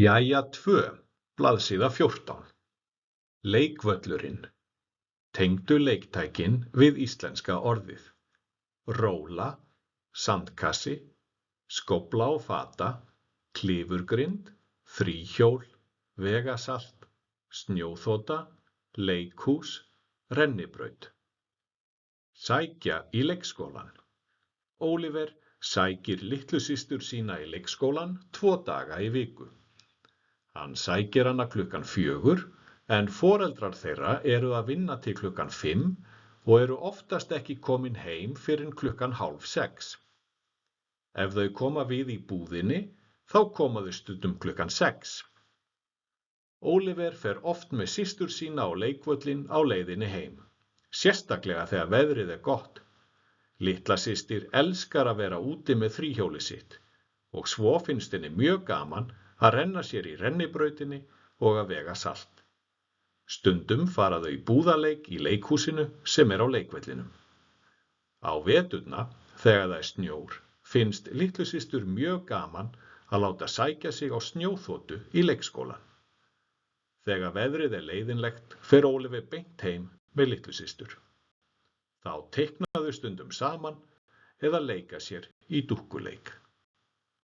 Jæja 2, blaðsíða 14. Leikvöllurinn. Tengdu leiktækin við íslenska orðið. Róla, sandkassi, skófla og fata, klifurgrind, þríhjól, vegasalt, snjóþota, leikhús, rennibraut. Sækja í leikskólann. Óliver sækir litlu systur sína í leikskólann 2 daga í viku. Hann sækir hana klukkan 4 en foreldrar þeirra eru að vinna til klukkan 5 og eru oftast ekki komin heim fyrr en klukkan 5:30. Ef þau koma við í búðinni, þá koma þau stundum klukkan 6. Óliver fer oft með systur sína á leikvöllinn á leiðinni heim, sérstaklega þegar veðrið er gott. Litla systir elskar að vera úti með þríhjólið sitt og svo finnst henni mjög gaman að renna sér í rennibrautinni og að vega salt. Stundum fara þau í búðaleik í leikhúsinu sem er á leikvellinum. Á veturna, þegar það er snjór, finnst litlu systur mjög gaman að láta sækja sig á snjóþotu í leikskólann. Þegar veðrið er leiðinlegt fer Óliver beint heim með litlu systur. Þá teikna þau stundum saman eða leika sér í dúkkuleik.